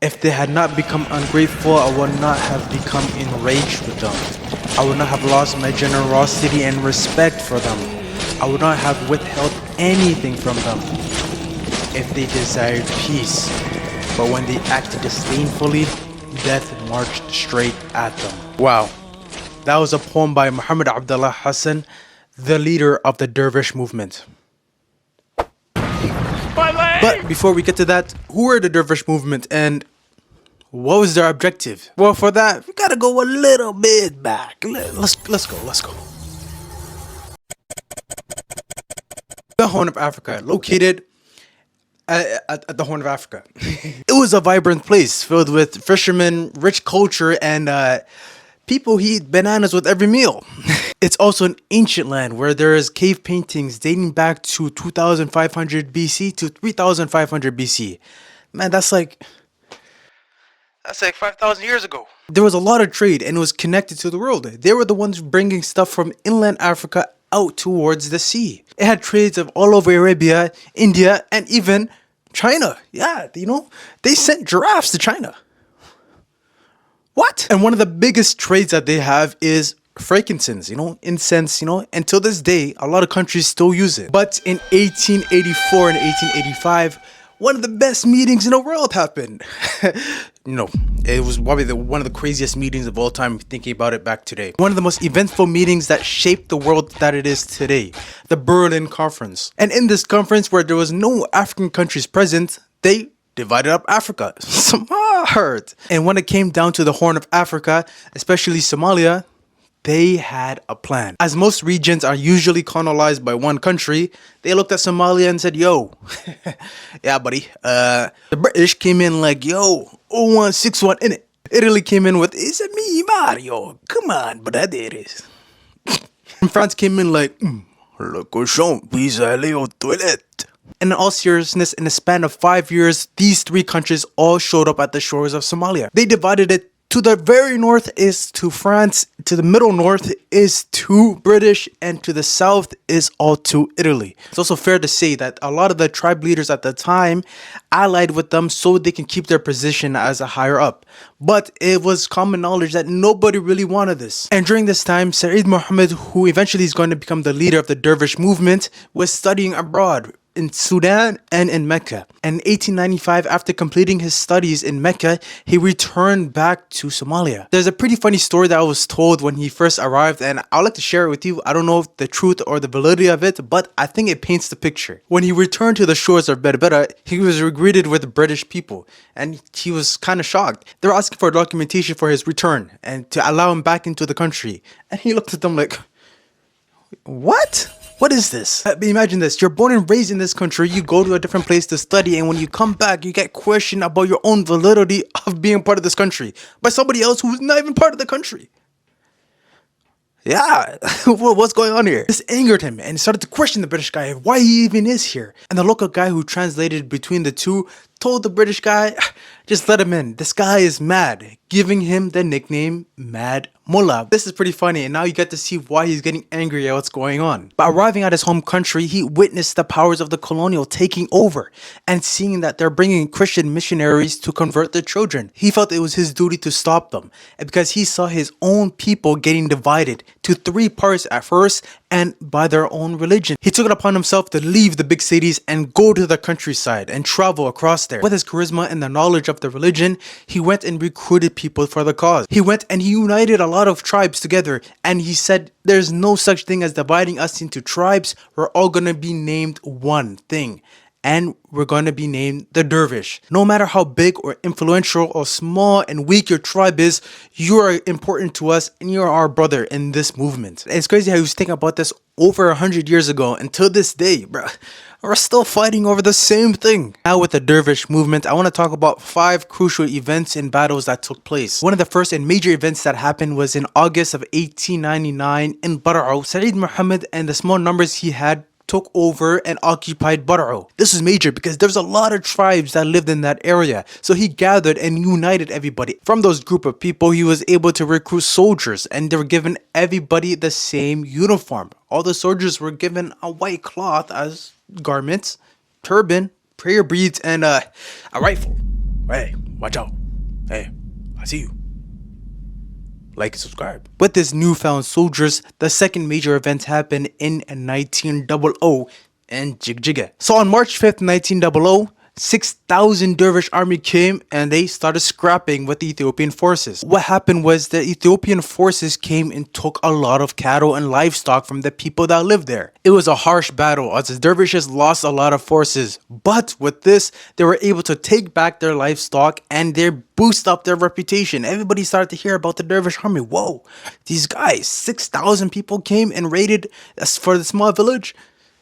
If they had not become ungrateful, I would not have become enraged with them. I would not have lost my generosity and respect for them. I would not have withheld anything from them if they desired peace. But when they acted disdainfully, death marched straight at them. Wow. That was a poem by Muhammad Abdullah Hassan, the leader of the Dervish movement. But before we get to that, who are the Dervish movement and what was their objective? Well, for that, we gotta go a little bit back. Let's go. The Horn of Africa, located at the Horn of Africa. It was a vibrant place filled with fishermen, rich culture, and people who eat bananas with every meal. It's also an ancient land where there is cave paintings dating back to 2500 BC to 3500 BC. Man, that's like 5,000 years ago. There was a lot of trade and it was connected to the world. They were the ones bringing stuff from inland Africa out towards the sea. It had trades of all over Arabia, India, and even China. Yeah, they sent giraffes to China. What? And one of the biggest trades that they have is frankincense, incense, and till this day, a lot of countries still use it. But in 1884 and 1885, one of the best meetings in the world happened. It was probably one of the craziest meetings of all time, thinking about it back today. One of the most eventful meetings that shaped the world that it is today, the Berlin Conference. And in this conference, where there was no African countries present, they divided up Africa. Smart. And when it came down to the Horn of Africa, especially Somalia, they had a plan. As most regions are usually colonized by one country, they looked at Somalia and said, yo, yeah, buddy. The British came in like, yo, 0161 in it. Italy came in with, it's me, Mario. Come on, but that it is. And France came in like, le cochon, puis aller aux toilettes. And in all seriousness, in the span of 5 years, these three countries all showed up at the shores of Somalia. They divided it. To the very north is to France, to the middle north is to British, and to the south is all to Italy. It's also fair to say that a lot of the tribe leaders at the time allied with them so they can keep their position as a higher up. But it was common knowledge that nobody really wanted this. And during this time, Saeed Muhammad, who eventually is going to become the leader of the Dervish movement, was studying abroad in Sudan and in Mecca. And in 1895, after completing his studies in Mecca, he returned back to Somalia. There's a pretty funny story that was told when he first arrived, and I'd like to share it with you. I don't know if the truth or the validity of it, but I think it paints the picture. When he returned to the shores of Berbera, he was greeted with British people, and he was kind of shocked. They were asking for documentation for his return and to allow him back into the country. And he looked at them like, what? What is this? Imagine this. You're born and raised in this country. You go to a different place to study. And when you come back, you get questioned about your own validity of being part of this country by somebody else who's not even part of the country. Yeah, what's going on here? This angered him and started to question the British guy why he even is here. And the local guy who translated between the two told the British guy, just let him in. This guy is mad, giving him the nickname Mad Mullah. This is pretty funny, and now you get to see why he's getting angry at what's going on. By arriving at his home country, he witnessed the powers of the colonial taking over and seeing that they're bringing Christian missionaries to convert their children. He felt it was his duty to stop them, and because he saw his own people getting divided to three parts at first and by their own religion. He took it upon himself to leave the big cities and go to the countryside and travel across there. With his charisma and the knowledge of the religion, he went and recruited people for the cause. He went and he united a lot of tribes together, and he said there's no such thing as dividing us into tribes. We're all gonna be named one thing, and we're going to be named the Dervish. No matter how big or influential or small and weak your tribe is, you are important to us and you're our brother in this movement. It's crazy how he was thinking about this over 100 years ago. Until this day, bro, we're still fighting over the same thing. Now with the Dervish movement, I want to talk about 5 crucial events and battles that took place. One of the first and major events that happened was in August of 1899 in Bar'o. Saeed Muhammad and the small numbers he had took over and occupied Bar'o. This was major because there's a lot of tribes that lived in that area. So he gathered and united everybody. From those group of people, he was able to recruit soldiers, and they were given everybody the same uniform. All the soldiers were given a white cloth as garments, turban, prayer beads, and a rifle. Right. Watch out. Hey, I see you. Like and subscribe. With this newfound soldiers, the second major event happened in 1900 in Jigjiga. So on March 5th, 1900, 6,000 Dervish army came and they started scrapping with the Ethiopian forces. What happened was the Ethiopian forces came and took a lot of cattle and livestock from the people that lived there. It was a harsh battle as the Dervishes lost a lot of forces, but with this they were able to take back their livestock and they boost up their reputation. Everybody started to hear about the Dervish army. Whoa, these guys, 6,000 people came and raided us for the small village.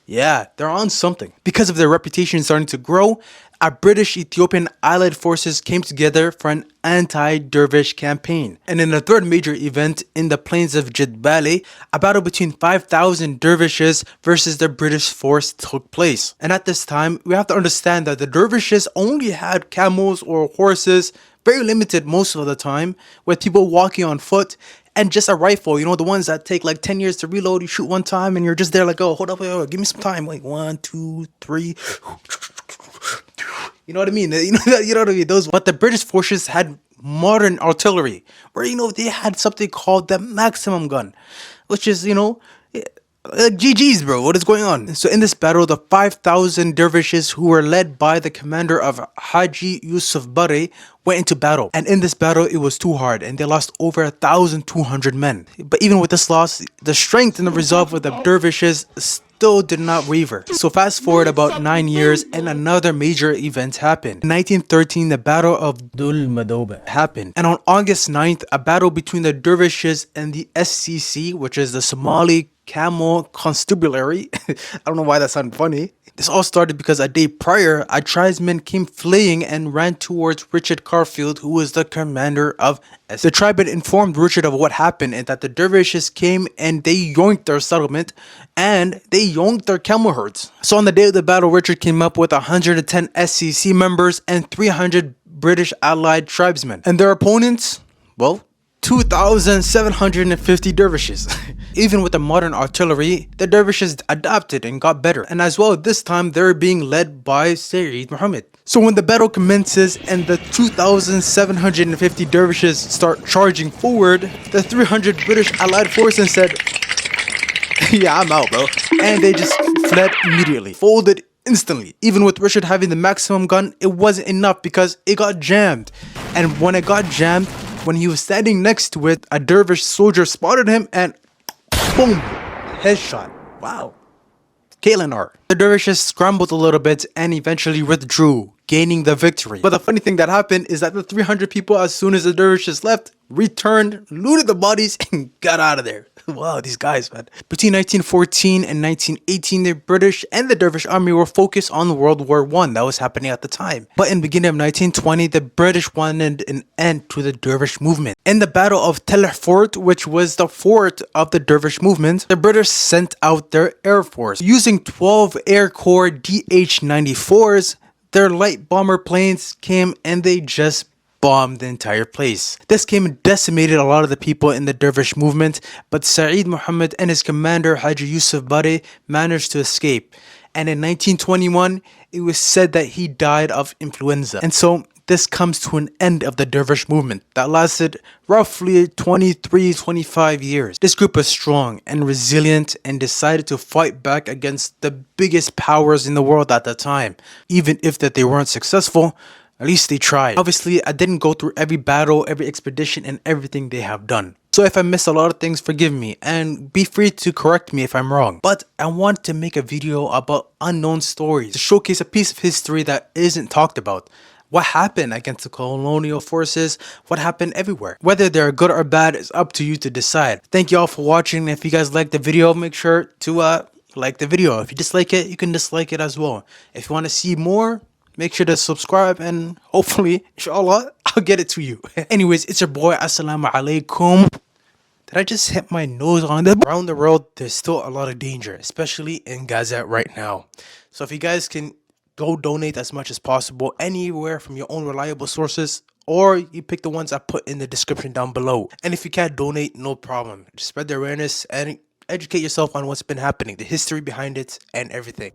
Yeah, they're on something. Because of their reputation starting to grow, our British Ethiopian Allied forces came together for an anti-Dervish campaign. And in the third major event in the plains of Jidbali, a battle between 5,000 Dervishes versus the British force took place. And at this time, we have to understand that the Dervishes only had camels or horses, very limited most of the time, with people walking on foot, and just a rifle, you know, the ones that take like 10 years to reload. You shoot one time and you're just there like, oh, hold up, give me some time. Like 1, 2, 3. You know what I mean? You know what I mean? Those. But the British forces had modern artillery where, you know, they had something called the maximum gun, which is, you know, GG's, bro. What is going on? So in this battle, the 5,000 dervishes who were led by the commander of Haji Yusuf Bari went into battle. And in this battle, it was too hard and they lost over 1,200 men. But even with this loss, the strength and the resolve of the dervishes still did not waver. So fast forward about 9 years and another major event happened. In 1913, the Battle of Dul Madoba happened. And on August 9th, a battle between the dervishes and the SCC, which is the Somali Camel Constabulary. I don't know why that sounded funny. This all started because a day prior, a tribesman came fleeing and ran towards Richard Carfield, who was the commander of SCC. The tribe had informed Richard of what happened and that the dervishes came and they yoinked their settlement and they yoinked their camel herds. So on the day of the battle, Richard came up with 110 SCC members and 300 British allied tribesmen. And their opponents, well, 2,750 dervishes. Even with the modern artillery, the dervishes adapted and got better. And as well, this time they're being led by Sayyid Muhammad. So when the battle commences and the 2,750 dervishes start charging forward, the 300 British allied forces said, yeah, I'm out, bro. And they just fled immediately, folded instantly. Even with Richard having the maximum gun, it wasn't enough because it got jammed. And when it got jammed, when he was standing next to it, a dervish soldier spotted him and boom, headshot. Wow. Kalinar. The dervishes scrambled a little bit and eventually withdrew, gaining the victory. But the funny thing that happened is that the 300 people, as soon as the dervishes left, returned, looted the bodies, and got out of there. Wow, these guys, man. Between 1914 and 1918, the British and the Dervish army were focused on World War I that was happening at the time. But in the beginning of 1920, the British wanted an end to the Dervish movement. In the Battle of Tel Fort, which was the fort of the Dervish movement, the British sent out their air force. Using 12 Air Corps DH-94s, their light bomber planes came and they just bombed the entire place. This came and decimated a lot of the people in the Dervish movement, but Sayyid Muhammad and his commander Haji Yusuf Bari managed to escape. And in 1921, it was said that he died of influenza. And so this comes to an end of the Dervish movement that lasted roughly 23-25 years. This group was strong and resilient and decided to fight back against the biggest powers in the world at the time. Even if that they weren't successful, at least they tried. Obviously, I didn't go through every battle, every expedition, and everything they have done. So if I missed a lot of things, forgive me, and be free to correct me if I'm wrong. But I want to make a video about unknown stories to showcase a piece of history that isn't talked about. What happened against the colonial forces? What happened everywhere? Whether they're good or bad is up to you to decide. Thank you all for watching. If you guys liked the video, make sure to like the video. If you dislike it, you can dislike it as well. If you want to see more, make sure to subscribe and hopefully, inshallah, I'll get it to you. Anyways, it's your boy. Assalamu alaikum. Did I just hit my nose on them? Around the world, there's still a lot of danger, especially in Gaza right now. So if you guys can go donate as much as possible anywhere from your own reliable sources, or you pick the ones I put in the description down below. And if you can't donate, no problem. Just spread the awareness and educate yourself on what's been happening, the history behind it, and everything.